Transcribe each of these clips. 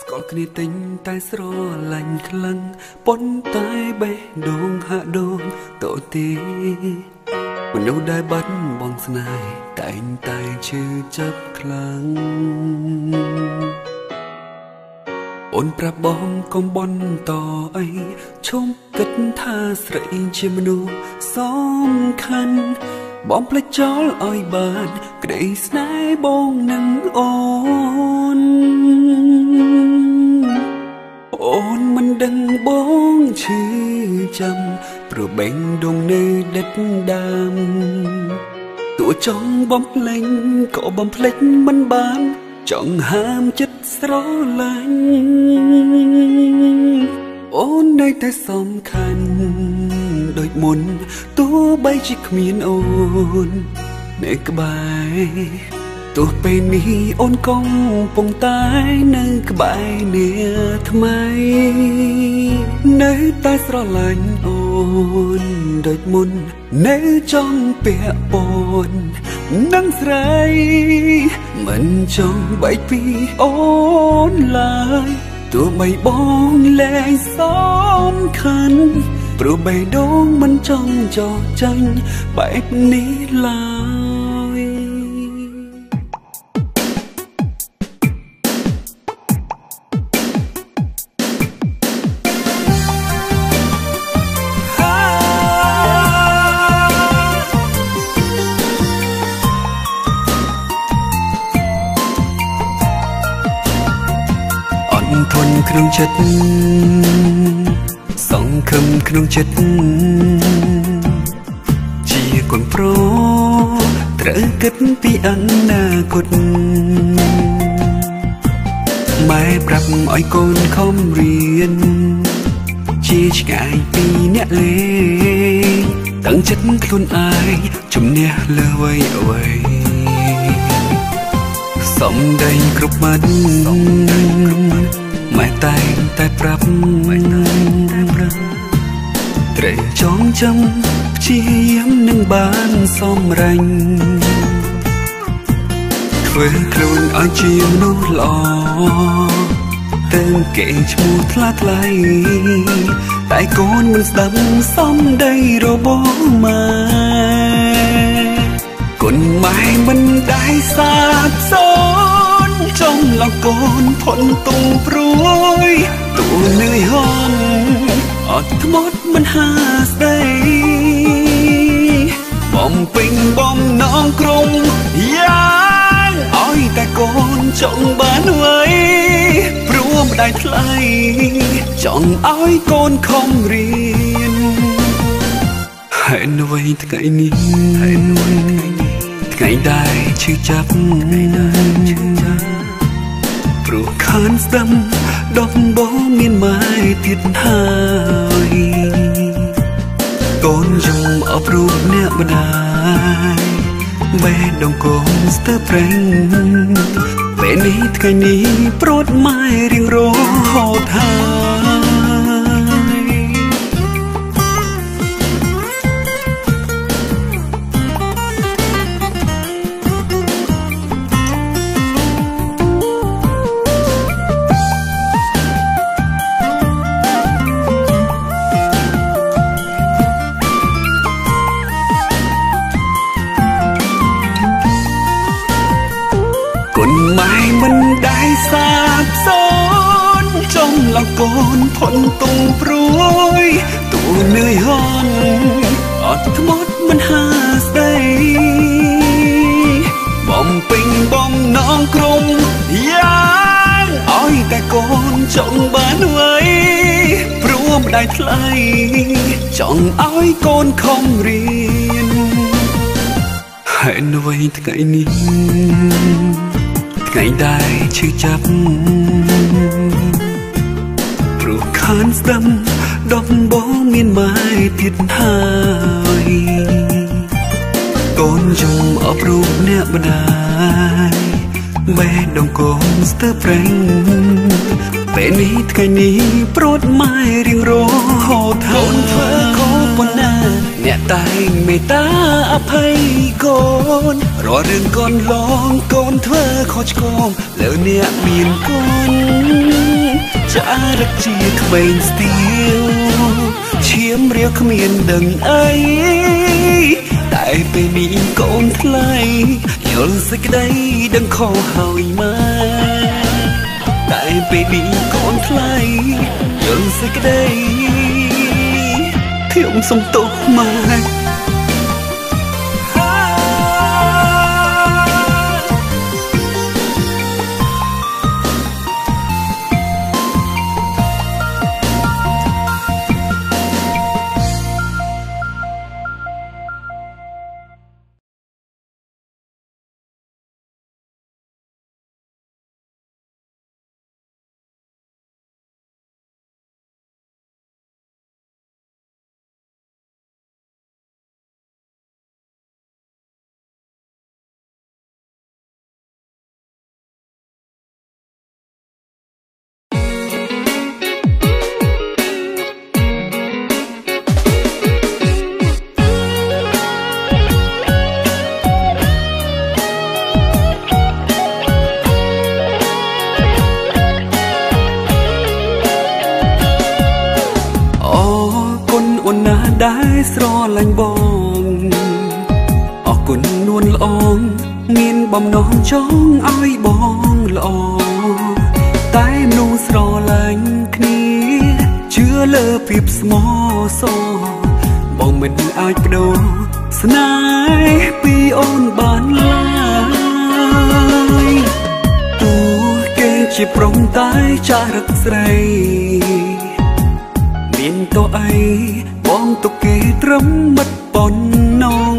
ស្គាល់គ្នាទិញតែស្រឡាញ់ខ្លាំងប៉ុន្តែបេះដូងហាក់ដូងតូចទេមនុស្សដែលបាត់បង់ស្នេហ៍តែងតែឈឺចាប់ខ្លាំងអូនប្រាប់បងកុំបបន្តអីឈុំគិតថាស្រីជាមនុស្សសំខាន់បងផ្លេចចោលឲ្យបានក្តីស្នេហ៍បងនឹងអូនមិនដឹងបងឈឺចាំព្រោះបេងដូងនៅដិតដាមទោះចង់បំភ្លេចក៏បំភ្លេចមិនបានចង់ហាមចិត្តស្រឡាញ់អូននៅតែសំខាន់ដូចមុនទោះបីជាគ្មានអូននៅក្បែរទោះពេលនេះអូនកំពុងតែនៅក្បែរនាថ្មីនៅតែស្រឡាញ់អូនដូចមុននៅចង់ពាក់ព័ន្ធនឹងស្រីមិនចង់បែកពីអូនឡើយទោះបីបងលែងសំខាន់ព្រោះបេះដូងមិនចង់ចោះចាញ់បែបនេះឡើយធន់ក្នុងចិត្តសង្ឃឹមក្នុងចិត្តជាកូនប្រុសត្រូវគិតពីអនាគតម៉ែប្រាប់ឲ្យកូនខំរៀនជាឆ្ងាយពីអ្នកលេងតាំងចិត្តខ្លួនឯងជំនះលើអ្វីសំដីគ្រប់ម៉ាត់ម៉ែតែងតែប្រាប់ត្រូវចងចាំព្យាយាមនឹងបានសម្រេចធ្វើខ្លួនឲ្យជាមនុស្សល្អទៅគេឈ្មោះថ្លាថ្លៃតែកូនមិនស្ដាប់សំដីរបស់ម៉ែគុណម៉ែមិនដែលសាបសូន្យចង់ឡកូនផុនទុំព្រួយទូនឿយហន់អត់ធ្មត់មិនហាស្ដីបំពេញបំណងក្រុមយ៉ាងឲ្យតែកូនចង់បានអ្វីព្រោះម្ដាយថ្លៃចង់ឲ្យកូនខំរៀនហើយអ្វីថ្ងៃនេះថ្ងៃដែលឈឺចាប់ព្រោះខានស្ដាំដំបងមានម៉ែទៀតហើយកូនយំអបរូបអ្នកម្ដាយបេះដូងកូនស្ទើរប្រេងពេលនេះថ្ងៃនេះព្រួតម៉ែរៀងរហូតហើយម៉ែមិនដែលសាបសូន្យចង់ឡកូនផុនទុំព្រួយទូនឿយហន់អត់ធ្មត់មិនហាស្ដីបំពេញបំណងក្រុមយ៉ាងឲ្យតែកូនចង់បានអ្វីព្រោះម្ដាយថ្លៃចង់ឲ្យកូនខំរៀនហើយអ្វីថ្ងៃនេះថ្ងៃដែលឈឺចាប់ព្រោះខានស្ដាំដំបងមានម៉ែទៀតហើយកូនយំអបរូបអ្នកម្ដាយបេះដូងកូនស្ទើរប្រេងពេលនេះថ្ងៃនេះព្រួតម៉ែរៀងរហូតហើយកូនធ្វើខុសប៉ុណ្ណាអ្នកតែងមេត្តាអភ័យកូនរាល់រឿងកូនឡងកូនធ្វើខុសឆ្គងលើអ្នកមានកូន ចារឹកជាក្មេងស្ទៀវឈាមរាវគ្មានដឹងអីតែពេលនេះកូនថ្លៃយល់សេចក្តីដឹងខុសហើយមកតែពេលនេះកូនថ្លៃយល់សេចក្តីខ្ញុំសុំទោសម៉ែដែលស្រឡាញ់បងអរគុណនួនល្អងមានបំណងចង់ឲ្យបងល្អតែមនុស្សស្រឡាញ់គ្នាជឿលើភាពស្មោះសរបងមិនអាចបដូរស្នេហ៍ពីអូនបានឡើយទោះគេជាប្រុងតែចារឹកស្រីមានតោះអីបងទុកគេត្រឹមមិត្តប៉ុណ្ណង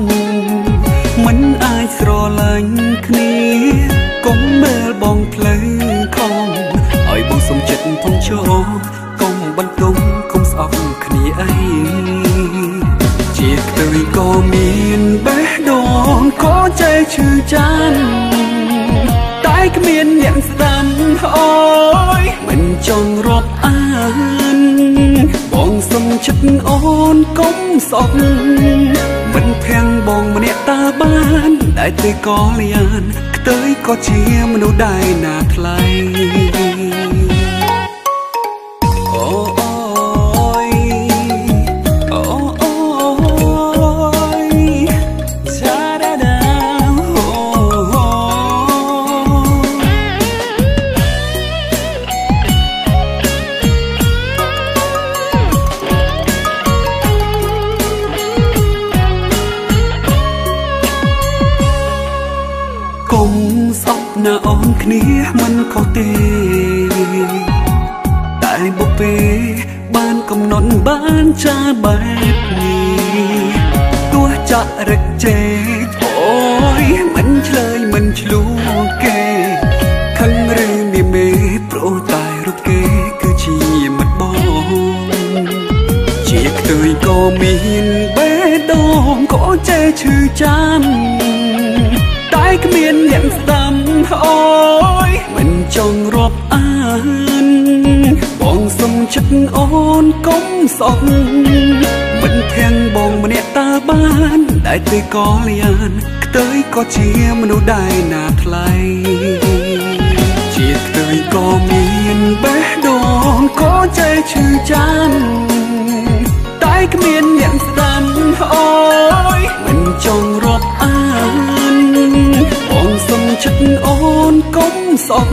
មិនអាចស្រឡាញ់គ្នាកុំមើលបងផ្លូវខំឲ្យបងសុំចិត្តផងចោកុំបន្ទំកុំស្អប់គ្នាអីជាខ្ទើយក៏មានបេះដូងក៏ចេះឈឺចាំតែគ្មានអ្នកស្ដាប់អូយមិនចង់រាប់អានបងសុំចិត្តអូនកុំសោកមិនធាំងបងម្នាក់តើបានតែទេក៏លៀនខ្ទើយក៏ជាមនុស្សដែរណាថ្លៃអូអូយអូអូយចាដាដាកុំស្អប់ណាអូនគ្នាមិនខុសទេតែបុព្វេបានកំណត់បានចាបែបនេះទោះចាក់រឹកជេកអូយមិនឆ្លើយមិនឆ្លួគេខឹងឬមានមេប្រូតែរូបគេគឺជាមិត្តបងជាខ្ទើយក៏មានបេះដូងក៏ចេះឈឺចាំតែគ្មានអ្នកស្ដាប់អូយមិនចង់រាប់អានបងសុំចិត្តអូនកុំសោកមិនធាំងបងម្នាក់តើបានតែទេក៏លៀនខ្ទើយក៏ជាមនុស្សដែរណាថ្លៃជាខ្ទើយក៏មានបេះដូងក៏ចេះឈឺចាំតែគ្មានអ្នកស្ដាប់អូយមិនចង់រាប់អានបងសុំចិត្តអូនកុំសោក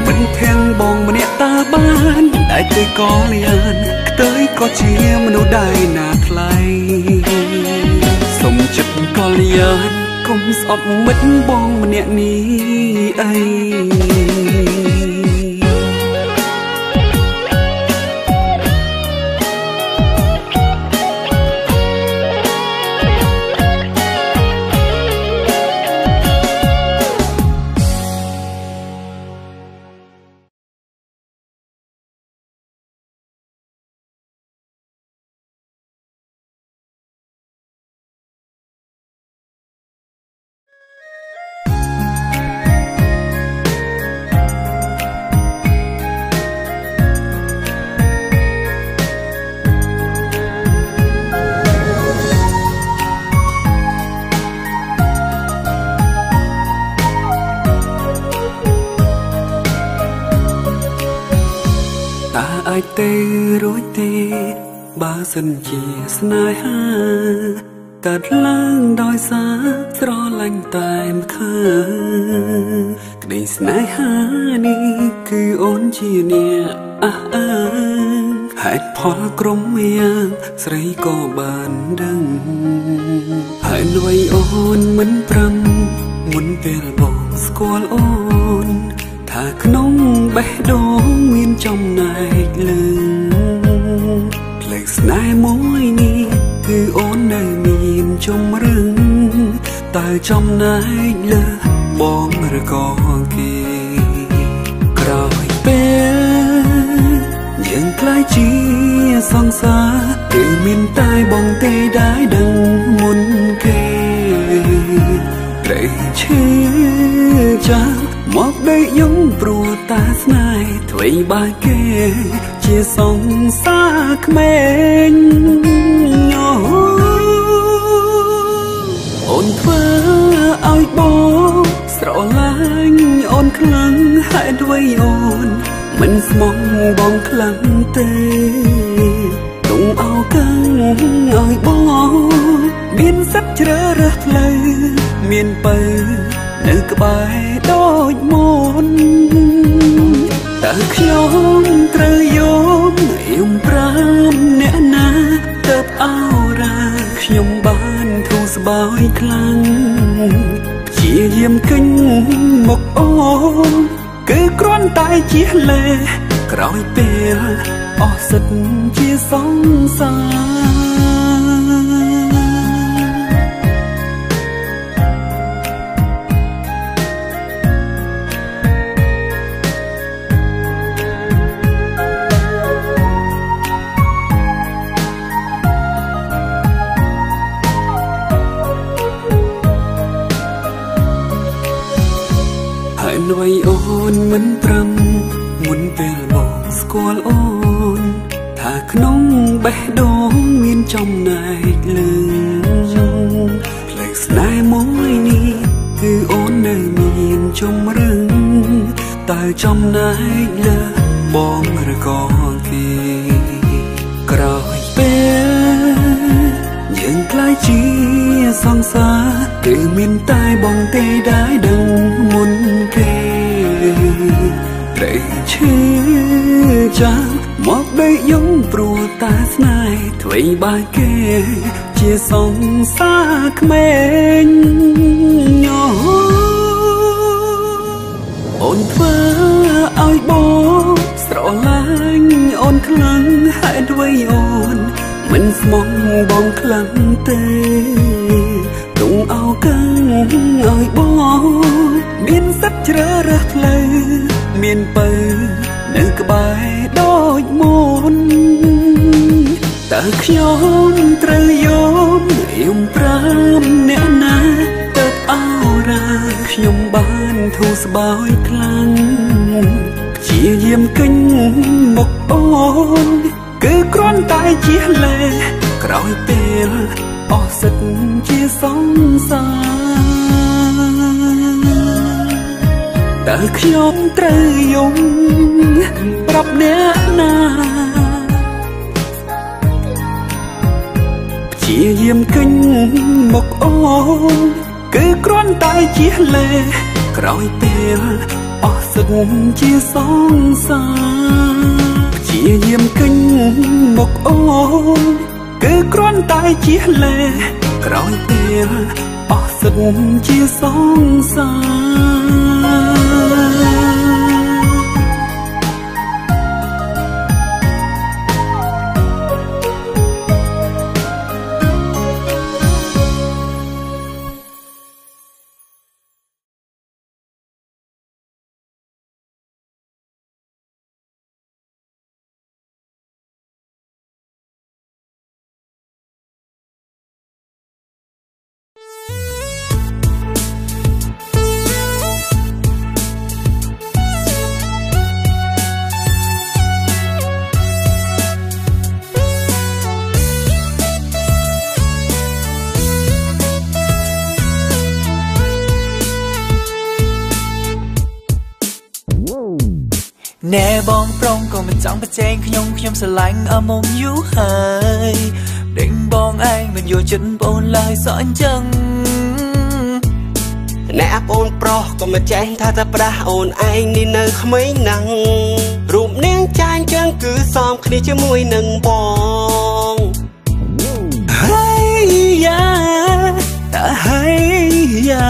មិនធាំងបងម្នាក់តើបានតែទេក៏លៀនខ្ទើយក៏ជាមនុស្សដែរណាថ្លៃសុំចិត្តក៏លៀនកុំស្អប់មិត្តបងម្នាក់នេះអី តាអាចទេរួចទេបើសិនជាស្នេហាកើតឡើងដោយសារស្រឡាញ់តែម្ខាងក្តីស្នេហានេះគឺអូនជាអ្នកអះអាងហេតុផលក្រុមយ៉ាងស្រីក៏បានដឹងហើយអ្វីអូនមិនប្រាំមុនពេលបងស្គាល់អូនថាក្នុងបេះដូងមានចំណែកលើផ្លេកស្នេហ៍មួយនេះគឺអូននៅមានជំរឹងតើចំណែកលើបងឬក៏គេក្រោយពេលយើងក្លាយជាសង្សារគឺមានតែបងទេដែលដឹងមុនគេត្រូវឈឺចាំមកដេកយំព្រោះតាស្នេហ៍អ្វីបើគេជាសង្សារក្មេងអូនធ្វើឲ្យបងស្រឡាញ់អូនខ្លាំងហេតុអ្វីអូនមិនស្មោះបងខ្លាំងទេទុំអោកាំងឲ្យបងមានសិទ្ធជ្រើសរើសផ្លូវមានបើនៅក្បែរដូចមុនតើខ្ញុំត្រូវយកយំប្រាំអ្នកណាទៅអោរាខ្ញុំបានធូរស្បើយខ្លាំងជាយាមគិញមកអូនគឺគ្រាន់តែជាលេក្រោយពេលអស់សិទ្ធជាសង្សារអ្វីអូនមិនប្រាំមុនពេលបងស្គាល់អូនថាក្នុងបេះដូងមានចំណែកលើផ្លេកស្នេហ៍មួយនេះគឺអូននៅមានជំរឹងតើចំណែកលើបងឬក៏គេក្រោយពេលយើងក្លាយជាសង្សារគឺមានតែបងទេដែលដឹងមុនគេត្រូវឈឺចាំមកដេកយំព្រោះតាស្នេហ៍អ្វីបើគេជាសង្សារក្មេងអូនធ្វើឲ្យបងស្រឡាញ់អូនខ្លាំងហេតុអ្វីអូនមិនស្មោះបងខ្លាំងទេទុំអោកាំងឲ្យបងមានសិទ្ធជ្រើសរើសផ្លូវមានបើនៅក្បែរដូចមុនតើខ្ញុំត្រូវយកយំប្រាំអ្នកណាទៅអោរាខ្ញុំបានធូរស្បើយខ្លាំងជាយាមគិញមកអូនគឺគ្រាន់តែជាលេក្រោយពេលអស់សិទ្ធជាសង្សារតើខ្ញុំត្រូវយំប្រាប់អ្នកណាជាយាមគិញមកអូនគឺគ្រាន់តែជាលេក្រោយពេលអស់សិទ្ធជាសង្សារជាយាមគិញមកអូនគឺគ្រាន់តែជាលេក្រោយពេលអស់សិទ្ធជាសង្សារ แน่บองปรองก็มันจังประเจงขยมสลังอามมอยู่หายเด้งบองไอมันอยู่จนปนลายสอนจังแน่ปนปรอกก็มาแจ้งถ้าจะประโอนไอนี่เนอขไม่นังรูปเนียงจานจังคือซ้อมคดีจะมวยหนึ่งบองให้ยาแต่ให้ยา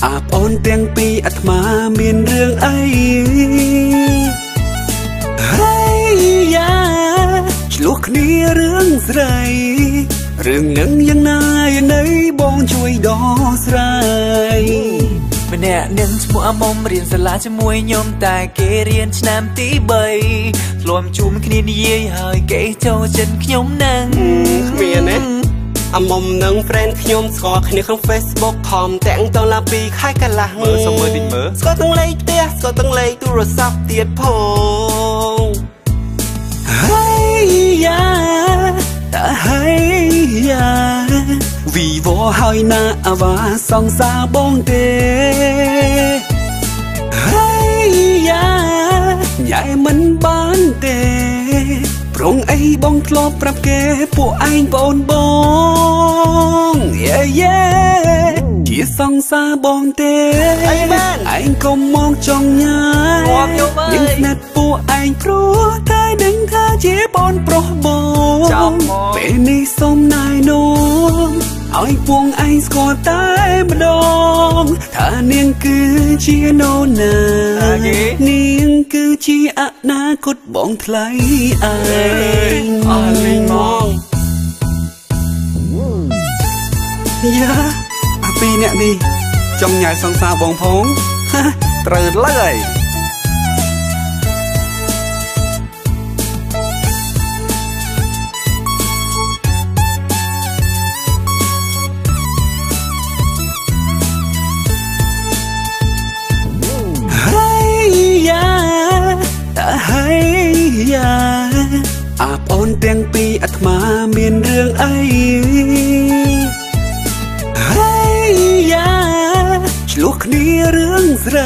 อาบอ่อนเตียงปีอัตมาเมียนเรื่องไอให้ยาฉลุกนี้เรื่องไรเรื่องหนึ่งยังนายในบองช่วยดอสไรมันแน่หนึ่งชั่วโมงเรียนสลาจะมวยยมแต่เกเรียนชนามตีใบรวมจุ่มคณีนี้หายเกเจ้าจนขยมนังเมียนะอมมนังเฟรนขยมสกอคณีของ Facebook คอมแต่งตอนลาปีค่ายกันละเมื่อสมัยดิ่งเมื่อสกอตั้งเลยเตี้ยสกอตั้งเลยตู้รถซับเตียดพงให้ยาแต่ให้ยาวีโวหอยนาอาวาสองสาบงเตให้ยาใหญ่มันบ้านเตปรงไอ้บองคลอบปรับแกพวกไอ้บอนบองเย่เย่ที่สองสาบองเตไอ้ก็มองจองยายยังนัดพวกไอ้เพราะตายดึงท่าเจ็บบอนโปรบองเป็นในสมนายนมไอ้พวงไอ้สกอตายมาดองถ้าเนียงคือเชียโนนาเนียงคือเชียอนาคตบองทลายไอ้อะไรมองยาปีเนี่ยนี่จงใหญ่สองสาวบองพงตรึดเลยให้ยาอาบอ่อนเตียงปีอัตมาเมียนเรื่องไอให้ยาฉลุกนี้เรื่องไร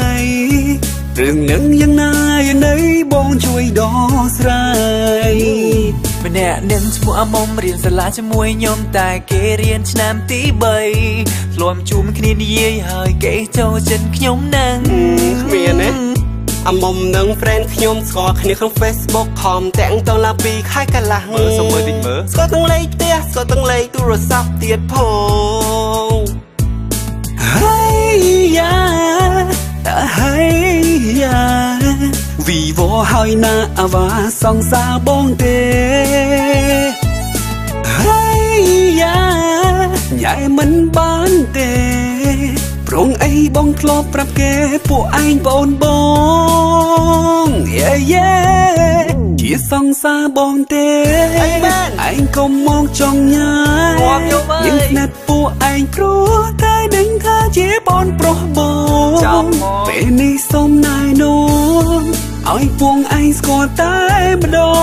เรื่องหนึ่งยังนายในบองช่วยดอสไรมันแน่หนึ่งชั่วโมงเรียนสลาจะมวยยมแต่เกเรียนชนามตีใบรวมจุ่มคณีนี้หายเกเจ้าจนขยมนังเมียนะอมมนังเฟรนขยมสกอคณีของ Facebook คอมแต่งตอนลาปีค่ายกันละเมื่อสมัยดิ่งเมื่อสกอตั้งเลยเตี้ยสกอตั้งเลยตู้รถซับเตียดพงให้ยาแต่ให้ยาวีโวหอยนาอาวาสองสาบงเตให้ยาใหญ่มันบ้านเตปรงไอ้บองคลอบปรับแกพวกไอ้บอนบองเย่เย่ที่สองสาบองเตไอ้ก็มองจองยายยังนัดพวกไอ้เพราะตายดึงท่าเจ็บบอนโปรบองเป็นในสมนายนมไอ้พวงไอ้สกอตายมาดอ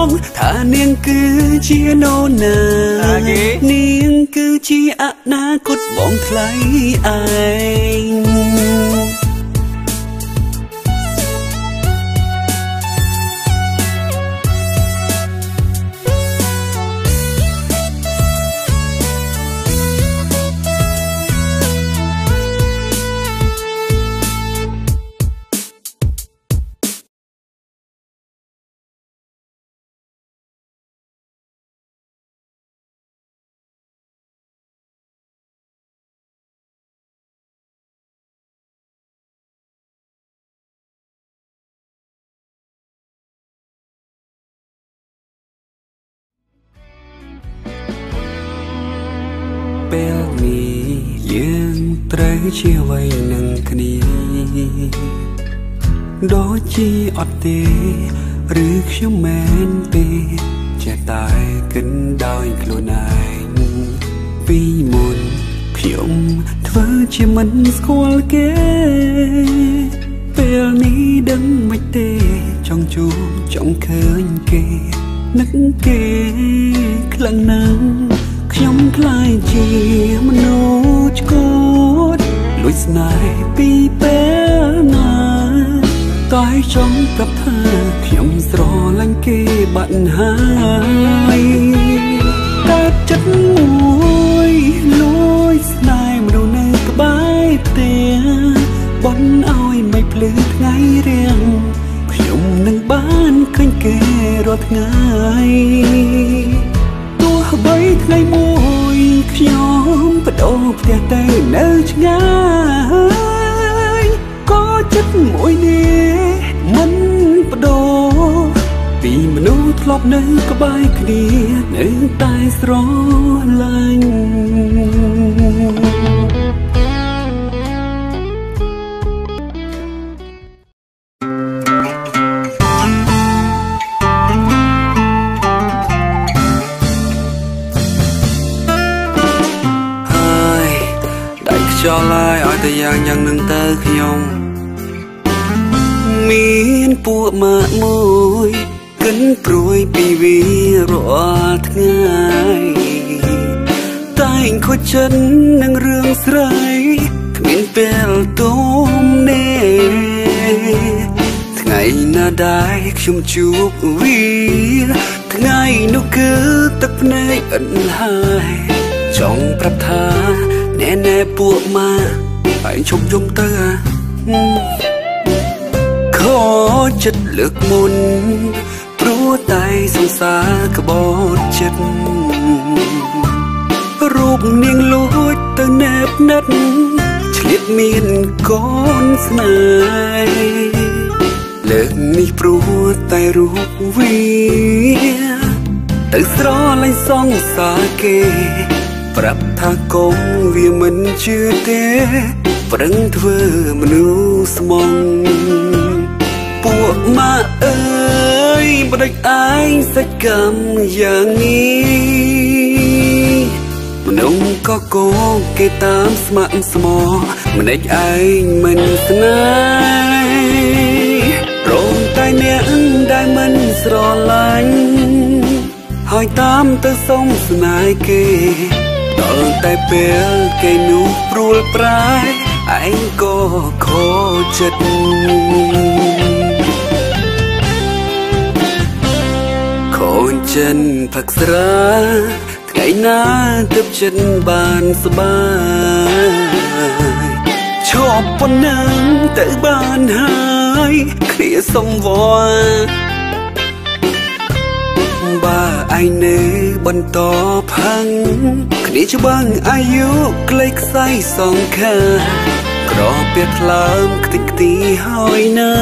งถ้าเนียงคือเชียโนนาเนียงคือเชียอนาคตบองทลายไอពេលនេះយើងត្រូវជាវ័យនឹងគ្នាដូចជាអត់ទេឬខ្ញុំមែនទេចេះតែគិតដោយខ្លួនឯងពីមុនខ្ញុំធ្វើជាមិនស្គាល់គេពេលនេះដឹងមិនទេចង់ជួបចង់ឃើញគេនឹកគេខ្លាំងណាស់ខ្ញុំខ្លាចជាមនុស្សឆ្កួតលួចស្នេហ៍ពីពេលណា តែចង់ប្រាប់ថាខ្ញុំស្រឡាញ់គេបាត់ហើយកើតចិត្តមួយលួចស្នេហ៍មនុស្សនៅក្បែរផ្ទះបន់ឲ្យមិនភ្លឺថ្ងៃរៀងខ្ញុំនឹងបានឃើញគេរាល់ថ្ងៃទោះបីថ្ងៃមួយខ្ញុំបដូរផ្ទះទៅនៅឆ្ងាយក៏ចិត្តមួយនេះមិនបដូរពីមនុស្សធ្លាប់នៅក្បែរគ្នានៅតែស្រឡាញ់ចោលហើយឲ្យតែយ៉ាងនឹងទៅខ្ញុំមានពួកម៉ាក់មួយកិនព្រួយពីវារាល់ថ្ងៃតែងខូចចិត្តនឹងរឿងស្រីគ្មានពេលទុំនេះថ្ងៃណាដែរខ្ញុំជួបវាថ្ងៃនោះគឺទឹកភ្នែកអិនហើយចង់ប្រាប់ថាណែពួកម៉ាឯងជុំយំទៅខូចចិត្តលើកមុនព្រោះតែសង្សារក្បត់ចិត្តរូបនាងលួចទៅណែបណាត់ឆ្លៀតមានកូនស្នេហ៍លើកនេះព្រោះតែរូបវាទៅស្រឡាញ់សង្សារគេប្រាប់ថាកុំវាមិនជឿទេប្រឹងធ្វើមនុស្សស្មងពួកម៉ាអើយបដិចឯងសេចកម្មយ៉ាងនេះមនុស្សក៏គងគេតាមស្ម័គ្រស្មោះម្ដេចឯងមិនស្នេហ៍រងតែអ្នកដែលមិនស្រឡាញ់ហើយតាមទៅសុំស្នេហ៍គេដល់តែពេលគេនោះព្រួលប្រែឯងក៏ខូចចិត្តខូចចិត្តផឹកស្រាថ្ងៃណាទើបចិត្តបានស្បាយឈប់ប៉ុណ្ណឹងទៅបានហើយគ្នាសំវល់បើឯងនៅបន្តផឹងគ្នាច្បាំងអាយុក្លេកខ្សែសងខាក្រពាក់ថ្លើមខ្ទេចខ្ទីហើយណា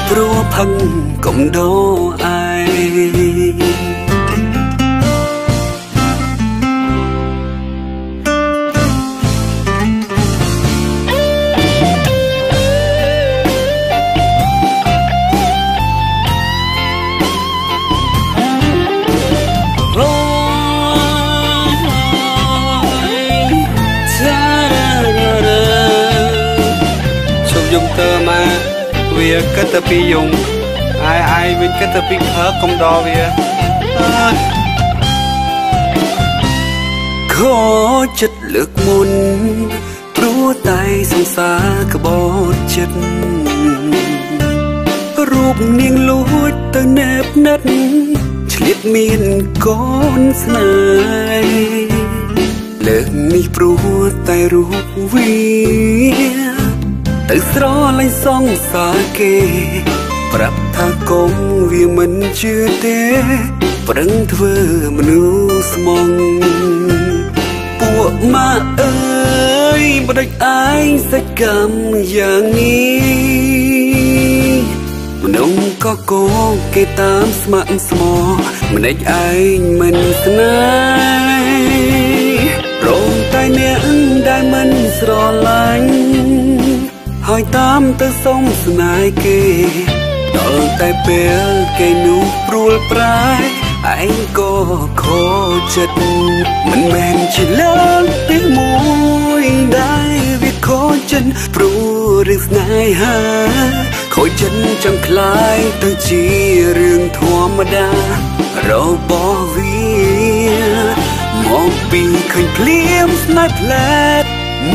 ព្រោះផឹងកុំដោឯងយំទៅមកវាគិតតែពីយំឯងវិញគិតតែពីខើកុំដល់វាខូចចិត្តលើកមុនព្រោះតែសង្សារក្បត់ចិត្តរូបនាងលួចទៅណែបណាត់ឆ្លៀតមានកូនស្នេហ៍លើកនេះព្រោះតែរូបវាទៅស្រឡាញ់សង្សារគេប្រាប់ថាកុំវាមិនជឿទេប្រឹងធ្វើមនុស្សស្មងពួកម៉ាអើយបដិចឯងសេចកម្មយ៉ាងនេះមនុស្សក៏គងគេតាមស្ម័គ្រស្មោះម្ដេចឯងមិនស្នេហ៍រងតែអ្នកដែលមិនស្រឡាញ់ហើយតាមទៅសុំស្នេហ៍គេដល់តែពេលគេនោះព្រួលប្រែឯងក៏ខូចចិត្តមិនមែនជាលើកទីមួយដែលវាខូចចិត្តព្រោះរឿងស្នេហាខូចចិត្តចង់คล้ายទៅជារឿងធម្មតារបស់វាមកពីឃើញភ្លាមស្នេហ៍ផ្លែត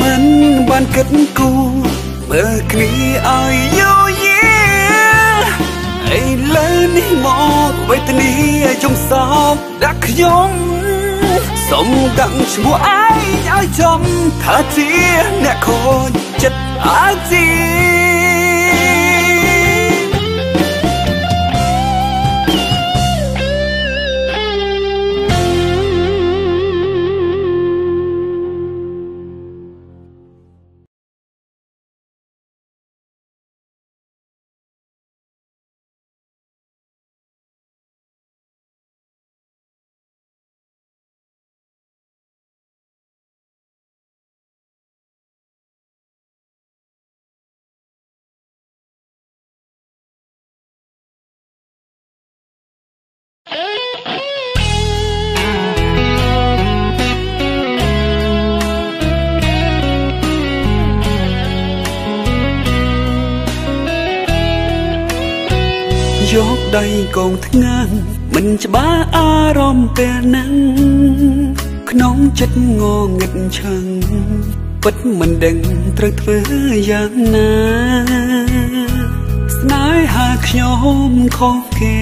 មិនបានគិតគូរមើលគ្នាឲ្យយូរយា តនីយំសោកដាក់ខ្ញុំសុំដឹងឈ្មោះឯងឲ្យចំថាជាអ្នកខូចចិត្តអាចជាយកដៃកងថ្ងាំងមិនច្បាស់អារម្មណ៍ពេលហ្នឹងក្នុងចិត្តងងឹតឈឹងពិតមិនដឹងត្រូវធ្វើយ៉ាងណាស្នេហាខ្ញុំខុសគេ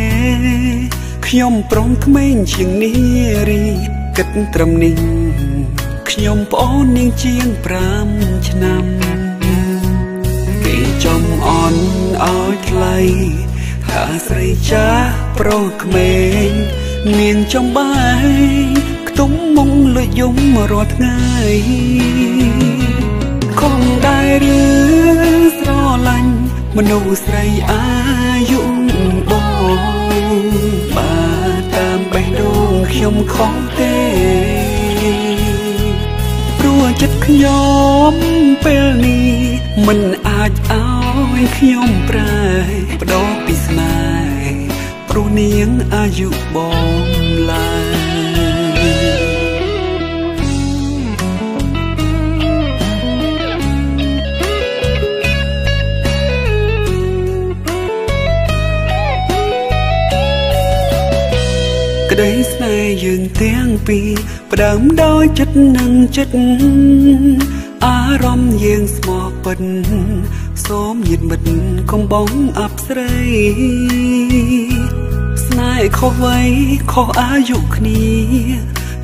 ខ្ញុំប្រុងក្មេងជាងនារីគិតត្រឹមនេះខ្ញុំប្អូននាងជាង5ឆ្នាំគេចំអន់ឲ្យថ្លៃថាស្រីចាស់ប្រុសក្មេងនាងចំបាយខ្ទង់មុងលុយយំរាល់ថ្ងៃខំដែរឬស្រឡាញ់មនុស្សស្រីអាយុបងបើតាមបេះដូងខ្ញុំខំទេព្រោះចិត្តខ្ញុំពេលនេះមិនអាចឲ្យខ្ញុំប្រែបដោពីស្នេហ៍ព្រោះនាងអាយុបងឡើយក្តីស្នេហ៍យើងទាំងពីរផ្ដើមដោយចិត្តនិងចិត្តអារម្មណ៍យើងស្មោះពិតសូមញាតិមិត្តកុំបងអប្សរីស្នេហ៍ខុសវ័យខុសអាយុគ្នា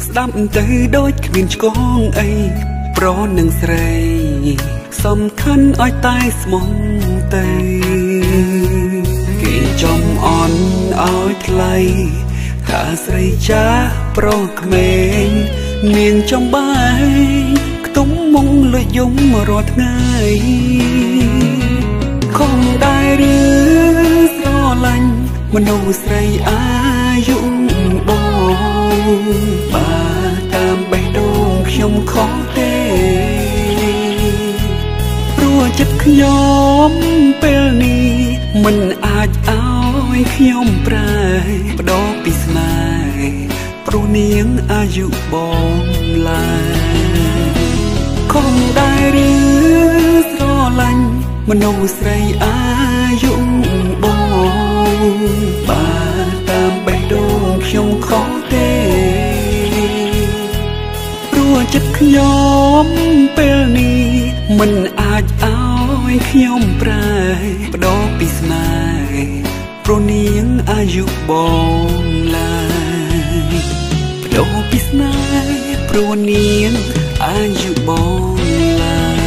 ស្ដាប់ទៅដូចគ្មានឆ្កងអីប្រុសនិងស្រីសំខាន់ឲ្យតែស្មោះទៅគេចំអន់ឲ្យថ្លៃថាស្រីចាស់ប្រុសក្មេងនាងចំបាយខ្ទង់មុងលុយយំរាល់ថ្ងៃខំដែរឬស្រឡាញ់មនុស្សស្រីអាយុបងបើតាមបេះដូងខ្ញុំខុសទេព្រោះចិត្តខ្ញុំពេលនេះមិនអាចឲ្យខ្ញុំប្រែបដោពីស្នេហ៍ព្រោះនាងអាយុបងឡើយខំដែរឬស្រឡាញ់មនុស្សស្រីអាយុបងបើតាមបេះដូងខ្ញុំខុសទេព្រោះចិត្តខ្ញុំពេលនេះមិនអាចឲ្យខ្ញុំប្រែបដោពីស្នេហ៍ព្រោះនាងអាយុបងឡើយបដោពីស្នេហ៍ព្រោះនាងអាយុបងឡើយ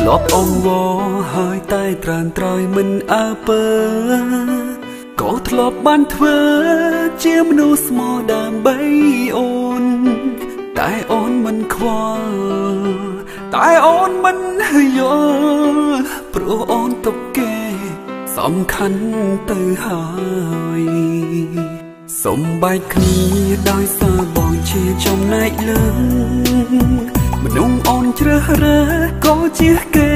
ធ្លាប់អង្វរហើយតែត្រានត្រយមិនអើពើក៏ធ្លាប់បានធ្វើជាមនុស្សស្មោះដើម្បីអូនតែអូនមិនខ្វល់តែអូនមិនយល់ព្រោះអូនទុកគេសំខាន់ទៅហើយសំបែកគ្នាដោយសារបងជាចំណែកលើមនុស្សអូនជ្រើសរើសក៏ជាគេ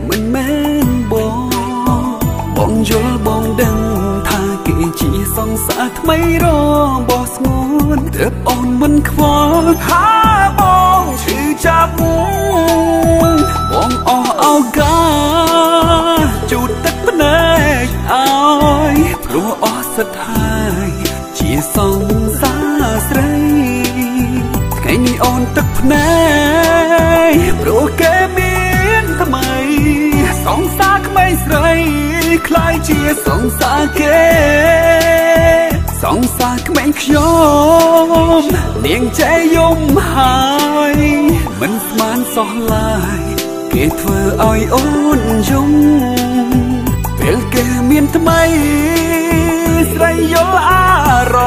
មិនមែនបងយល់បងដឹងថាគេជាសង្សារថ្មីរបស់ស្ងួនទើបអូនមិនខ្វល់ថាបងឈឺចាប់បងអស់ឱកាសជូតទឹកភ្នែកឲ្យព្រោះអស់សិទ្ធហើយជាសង្សារស្រីថ្ងៃនេះអូនទឹកភ្នែកព្រោះគេមានថ្មីសង្សារក្មេងស្រីខ្លាយជាសង្សារគេសង្សារក្មេងខ្ញុំនាងចេះយំហើយមិនស្មានសោះឡើយគេធ្វើឲ្យអូនយំពេលគេមានថ្មីស្រីយល់អារ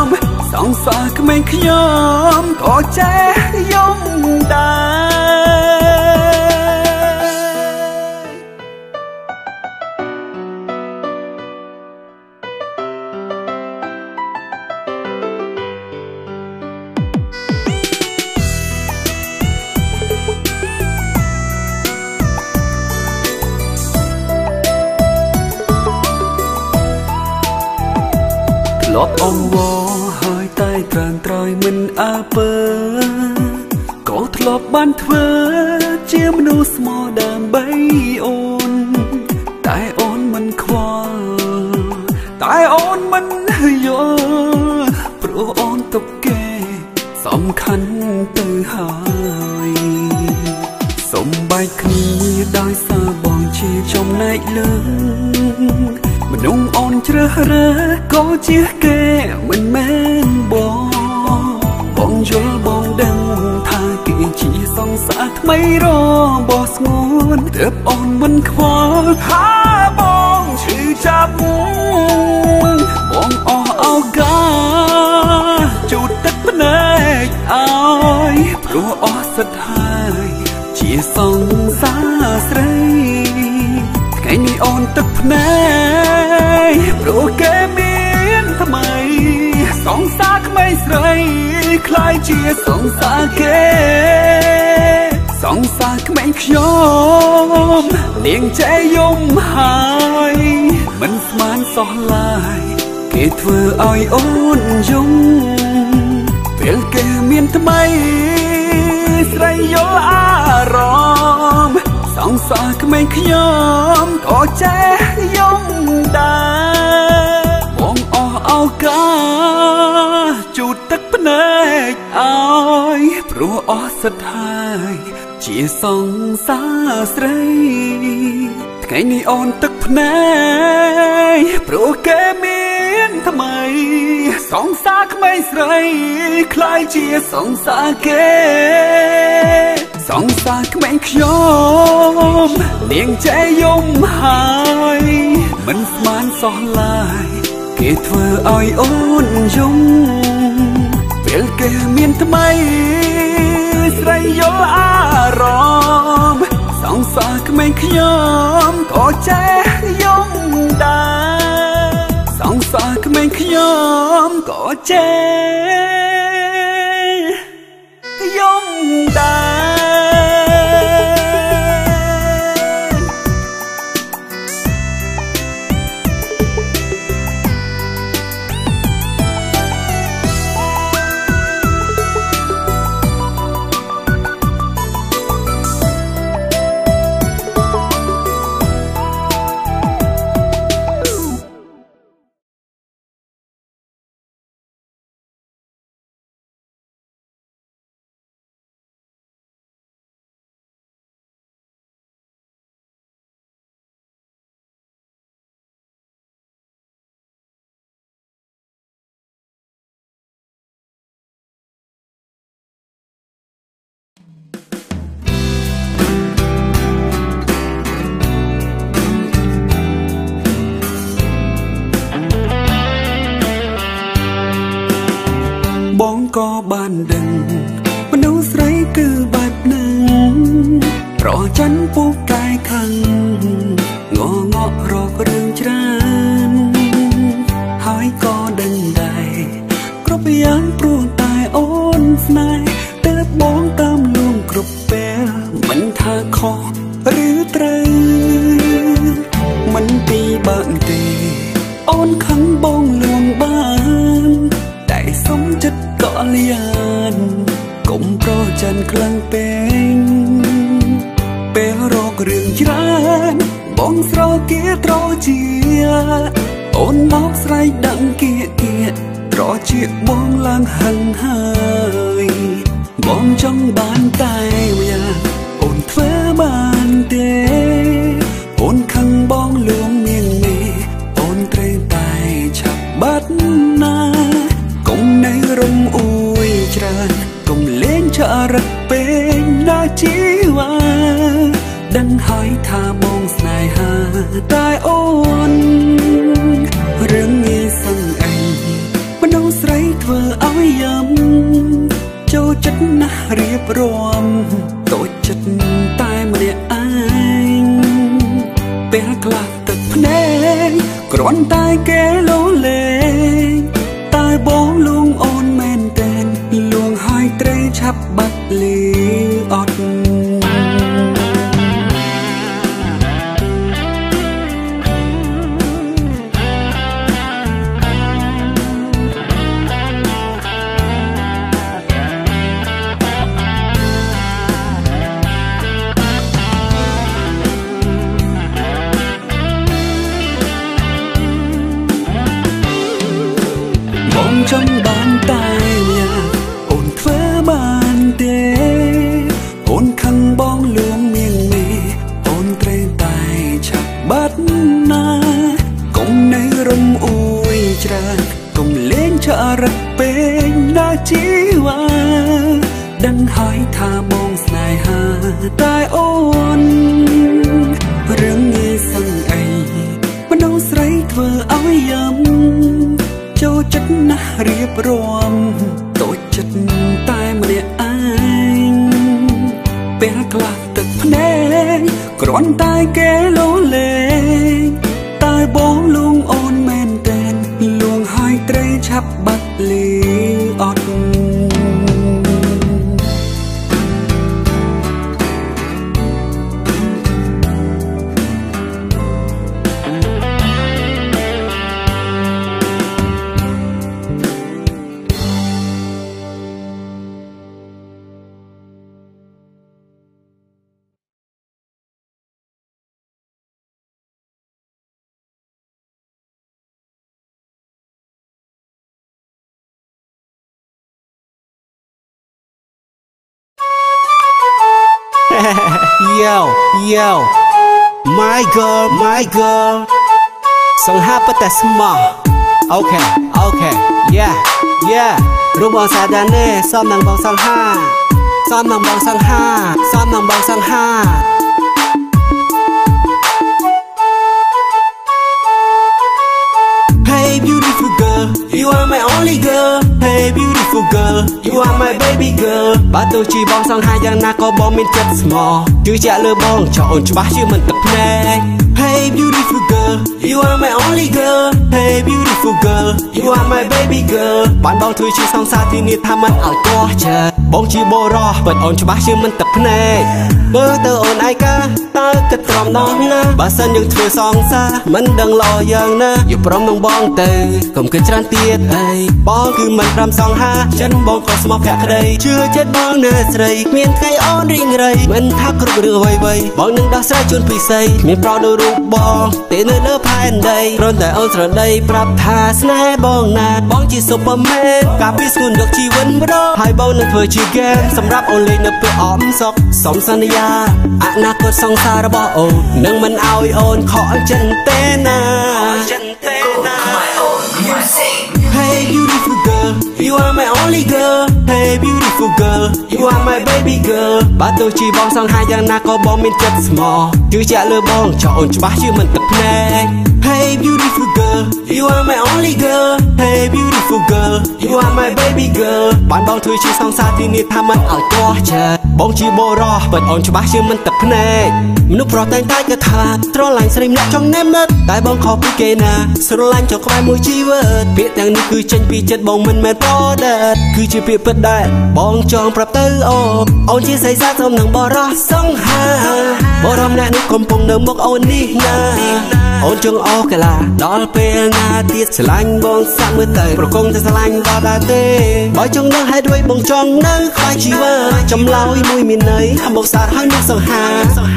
ម្មណ៍សង្សារក្មេងខ្ញុំក៏ចេះយំធ្លាប់អង្វរហើយតែត្រានត្រយមិនអើពើក៏ធ្លាប់បានធ្វើជាមនុស្សស្មោះដើម្បីអូនតែអូនមិនខ្វល់តែអូនមិនយល់ព្រោះអូនទុកគេសំខាន់ទៅហើយសំបែកគ្នាដោយសារបងជាចំណែកលើមនុស្សអូនជ្រើសរើសក៏ជាគេមិនមែនបងយល់បងដឹងថាគេជាសង្សារថ្មីរបស់ស្ងួនទើបអូនមិនខ្វល់ថាបងឈឺចាប់បងអស់ឱកាសជូតទឹកភ្នែកឲ្យព្រោះអស់សិទ្ធហើយជាសង្សារស្រីថ្ងៃនេះអូនទឹកភ្នែកព្រោះគេមានថ្មីសង្សារក្មេងស្រីខ្លាយជាសង្សារគេសង្សារក្មេងខ្ញុំនាងចេះយំហើយមិនស្មានសោះឡើយគេធ្វើឲ្យអូនយំពេលគេមានថ្មីស្រីយល់អារម្មណ៍សង្សារក្មេងខ្ញុំក៏ចេះយំដែរបងអស់ឱកាសជូតទឹកភ្នែកឲ្យព្រោះអស់សិទ្ធហើយជាសង្សារស្រីថ្ងៃនេះអូនទឹកភ្នែកព្រោះគេមានថ្មីសង្សារក្មេងស្រីខ្លាយជាសង្សារគេសង្សារក្មេងខ្ញុំនាងចេះយំហើយមិនស្មានសោះឡើយគេធ្វើឲ្យអូនយំពេលគេមានថ្មីស្រីយល់អារម្មណ៍សង្សារក្មេងខ្ញុំក៏ចេះយំដែរសង្សារក្មេងខ្ញុំក៏ចេះយំដែរ បានដឹងមនុស្សស្រីគឺបែបហ្នឹងប្រច័ណ្ឌពូកកាយខឹងងងរករឿងច្រើនហើយក៏ដឹងដែរគ្រប់យ៉ាងព្រោះតែអូនស្នេហ៍ទើបបងតាមលួងគ្រប់ពេលមិនថាខុសឬត្រូវមិនពីបាក់ទេអូនខឹងបងលួងបានតែសុំចិត្តក៏លៀនកុំប្រច័ណ្ឌខ្លាំងពេកពេលរករឿងច្រើនបងស្រគាត្រជាអូនមកស្រែកដឹងគៀកត្រជាបងឡើងហឹងហើយបងចង់បានតែម្យ៉ាងអូនធ្វើបានទេអូនខឹងបងលួងមៀងមេអូនត្រូវតែឆាប់បាត់ណាកុំនៅរំអួយច្រើនកុំលេងចរិតពេកណាជីវ៉ាដឹងហើយថាបងស្នេហាតែអូនរឿងងាយសឹងអីមនុស្សស្រីធ្វើឲ្យយ៉ាំចូលចិត្តណាស់រៀបរាប់តូចចិត្តតែម្នាក់ឯងពេលខ្លះទឹកភ្នែកគ្រាន់តែគេលលេងតែបងលួងអូនមែនតែនលួងហើយត្រូវឆាប់បាត់លីអត់ចង់បានតែម្យ៉ាងអូនធ្វើបានទេអូនខឹងបងលួងមៀងមេអូនត្រូវតែឆាប់បាត់ណាកុំនៅរំអួយច្រើនកុំលេងចរិតពេកណាជីវ៉ាដឹងហើយថាបងស្នេហាតែអូនរឿងងាយសឹងអីមនុស្សស្រីធ្វើឲ្យយ៉ាំចូលចិត្តណាស់រៀបរាប់តូចចិត្តតែម្នាក់ឯងពេលខ្លះទឹកភ្នែកគ្រាន់តែគេលលេងតែបងលួងអូនមែនតែនលួងហើយត្រូវឆាប់បាត់លីអត់Yo, my girl, song happyแต่สมอ Okay, yeah รู้บองสาดาเน่ซ้อมนังบองสังห้าซ้อมนังบองสังห้าซ้อมนังบองสังห้า Hey beautiful girl, you are my only girl. Hey beautiful girl, you are my baby girl. បើទោះជាបងសង្ហាយ៉ាងណាក៏បងមានចិត្តស្មោះជឿជាក់លើបងចោលអូនច្បាស់ជាមិនទឹកភ្នែក Hey beautiful girl, you are my only girl. Hey beautiful girl, you are my baby girl. បានបងធ្វើជាសង្សារទីនេះថាមិនឲ្យកោះចិត្តបងជាបរោះពិតអូនច្បាស់ជាមិនទឹកភ្នែកមើលទៅអូនឯកាតើគិតត្រមដល់ណាបើសិនយើងធ្វើសង្សារមិនដឹងល្អយ៉ាងណាយកព្រមនឹងបងទៅកុំគិតច្រើនទៀតអីបងគឺមិនព្រមសង្ហាចិនបងក៏ស្មោះភក្តីជឿចិត្តបងនៅស្រីមានថ្ងៃអូនរីងរៃមិនថាគ្រប់រឿងអ្វីបងនឹងដោះស្រាយជូនពិសីមានប្រោដូចរូបបងទេនៅលើផែនដីគ្រាន់តែអូនស្រដីប្រាប់ថាស្នេហ៍បងណាបងជា Superman កាលពីស្គូនយកជីវិតម្ដងហើយបងនឹងធ្វើជាហ្គេមសម្រាប់អូនលេងនៅពេលអមសុខសុំសន្យាអនាគតសង្សាររបស់អូននឹងមិនឲ្យអូនខកចិនទេណា Hey beautiful girl, you are my only girl Hey beautiful girl you are my baby girl បើទោះជាបងសង្ហាយ៉ាងណាក៏បងមានចិត្តស្មោះជឿជាក់លើបងចោលអូនច្បាស់ជាមិនទឹកភ្នែក Hey beautiful girl you are my only girl Hey beautiful girl you are my baby girl បានបងធ្វើជាសង្សារទីនេះថាមិនឲ្យទាស់ចិត្តបងជាបរោះពិតអូនច្បាស់ជាមិនទឹកភ្នែកមនុស្សប្រុសតែងតែគិតថាស្រឡាញ់ស្រីម្នាក់ចង់ណែមតែបងខុសពីគេណាស្រឡាញ់ចុះក្បែរមួយជីវិតពាក្យទាំងនេះគឺចេញពីចិត្តបងមិនមែនបដិតគឺជាពាក្យពិតដែលបងចង់ប្រាប់ទៅអូនជាស្រីសាសមនឹងបរោះសង្ហាបរោះម្នាក់នេះកំពុងនៅមុខអូននេះណាអូនចង់អស់កាលាដល់ពេលណាទៀតស្រឡាញ់បងសាក់មើលទៅប្រគងតែស្រឡាញ់ដល់ដែរទេបើចង់នឹងហេតុអ្វីបងចង់នៅខ្លាចជីវិតចម្លើយមួយមានន័យមកសាទហើយនឹងសង្ហា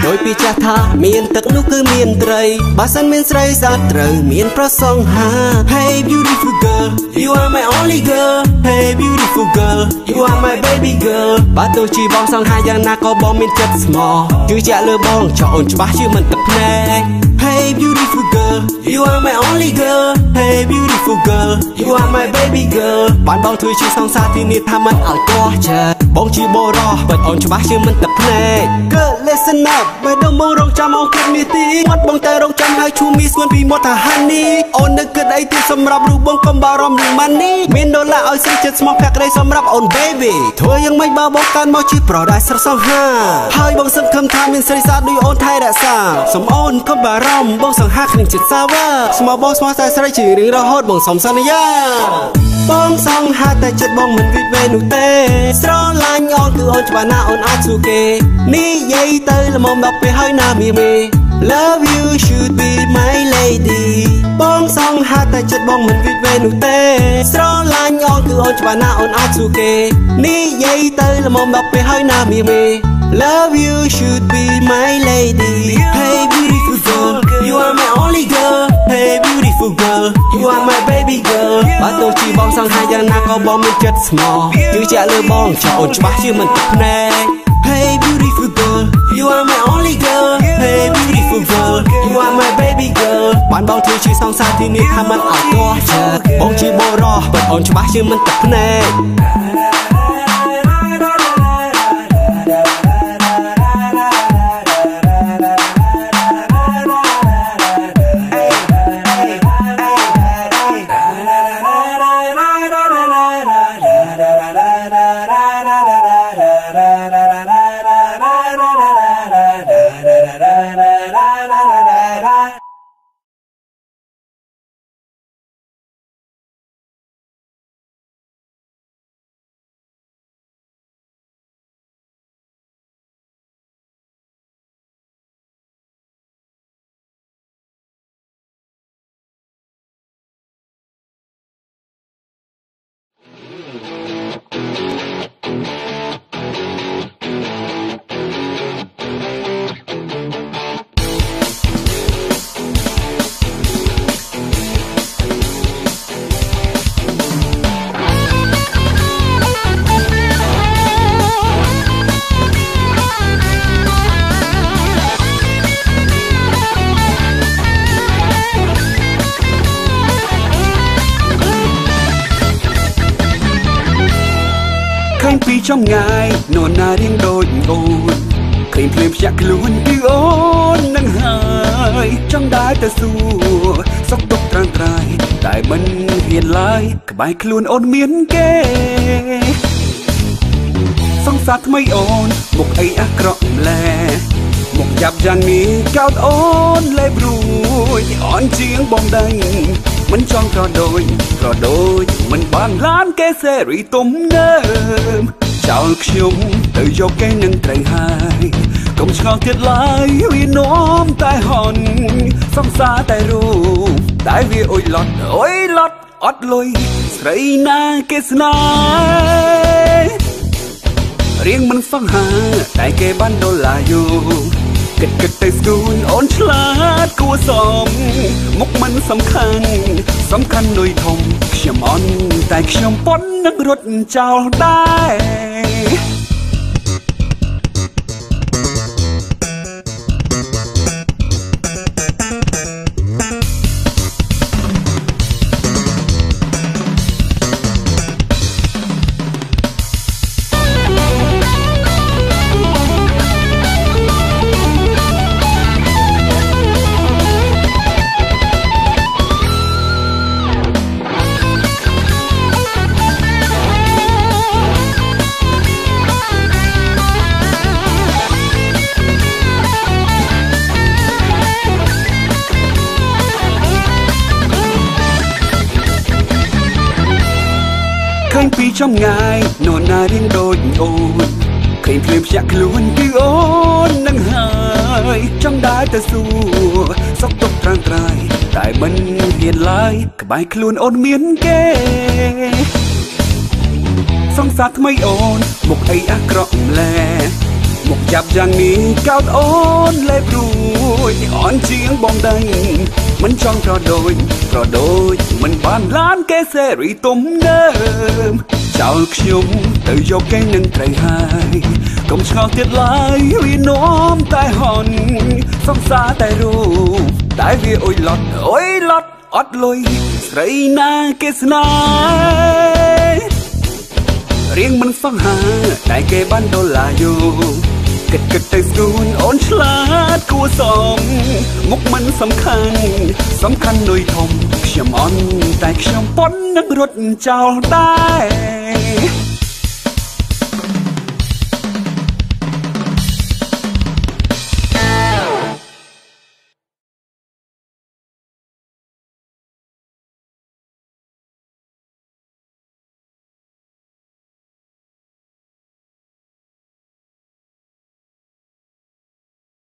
ដោយពីចាស់ថាមានទឹកនោះគឺមានត្រីបើសិនមានស្រីស្អាតត្រូវមានប្រសង្ហា Hey beautiful girl you are my only girl Hey beautiful girl you are my baby girl បើទោះជាបងសង្ហាយ៉ាងណាក៏បងមានចិត្តស្មោះជឿជាក់លើបងចោលអូនច្បាស់ជាមិនទឹកភ្នែក Hey beautiful girl you are my only girl Hey beautiful girl you are my baby girl បានបងធ្វើជាសង្សារទីនេះថាមិនឲ្យទាស់ចិត្តបងជាបរោះពិតអូនច្បាស់ជាមិនទឹកភ្នែក Girl listen up បើដល់មករងចាំអូនគិតនេះទីមាត់បងតែរងចាំហើយឈូមីស្ងួនពីមាត់ថាហានីអូននឹកគិតអីទៀតសម្រាប់រូបបងកុំបារម្ភរឿងម៉ានីមានដុល្លារឲ្យស្រីចិត្តស្មោះភក្តីសម្រាប់អូន baby ធ្វើយ៉ាងម៉េចបើបងកាន់មកជាប្រដែរស្រស់សង្ហាហើយបងសង្ឃឹមថាមានស្រីស្អាតដូចអូនថែរក្សាសូមអូនកុំបារម្ភបងសង្ហាក្នុងចិត្តសាវ៉ាស្មោះបងស្មោះតែស្រីជារៀងរហូតបងសុំសន្យាបងសង្ហាតែចិត្តបងមិនវិតវេនោះទេស្រឡាញ់អូនគឺអូនច្បាស់ណាអូនអាចស៊ូគេនិយាយទៅល្មមដល់ពេលហើយណាមីមេ Love you should be my lady បងសង្ហាតែចិត្តបងមិនវិតវេនោះទេស្រឡាញ់អូនគឺអូនច្បាស់ណាអូនអាចស៊ូគេនិយាយទៅល្មមដល់ពេលហើយណាមីមេ Love you should be my lady Hey beautiful girl you are my only girl Hey beautiful girl you are my baby girl បើទោះជាបងសង្ហាយ៉ាងណាក៏បងមានចិត្តស្មោះជឿជាក់លើបងចោលអូនច្បាស់ជាមិនទឹកភ្នែក Hey beautiful girl you are my only girl Hey beautiful girl you are my baby girl បានបងធ្វើជាសង្សារទីនេះថាមិនឲ្យទាស់ចិត្តបងជាបរោះពិតអូនច្បាស់ជាមិនទឹកភ្នែកពីចំងាយនរណារៀងដូចអូនឃើញភ្លាមភ្ញាក់ខ្លួនពីអូននឹងហើយចង់ដែរទៅសួរសុខទុក្ខត្រាំត្រៃតែមិនហ៊ានឡើយក្បែរខ្លួនអូនមានគេសង្សារថ្មីអូនមុខអីអាក្រក់ម្ល៉េះមុខយ៉ាប់យ៉ាងនេះកោតអូនលេបរួយអន់ជាងបងដេញមិនចង់ក្រដូចមិនបានឡានគេសេរីទំនើបចោលខ្ញុំទៅយកគេនឹងត្រូវហើយកុំឆ្ងល់ទៀតឡើយវានោមតែហន់សង្សារតែរូបតែវាអុយឡត់អត់លុយស្រីណាគេស្នេហ៍រៀងមិនសង្ហាតែគេបានដុល្លារយោគិតទៅស្គូនអូនឆ្លាតគួរសមមុខមិនសំខាន់នុយធំខ្ញុំអន់តែខ្ញុំប៉ុននឹងរត់ចោលដែរ trong ngày nôn na riêng đôi ôn khinh phim chặt luôn cứ ôn nâng hai trong đá ta xua sóc tóc tràn trai tại mình hiền lại bài luôn ôn miến kê song sát mấy ôn một ấy ác rộng lè một chạp giang ní cao ôn lê rùi on chiếng bom đành mình trong trò đôi mình bàn lán kê xe rì tôm đơm chào chung từ dọc cây nâng trời hai công chào tiết lái uy nóm tai hòn song xa tai ru tai vì ôi lọt ót lôi srei na kê snai riêng mình phong hà đại kê ban đô là vô kịch tay xuân ôn chát cua sòng mục mìnhสำคัญ nuôi thòng chầm on tại chầm bón nâng rốt chào tai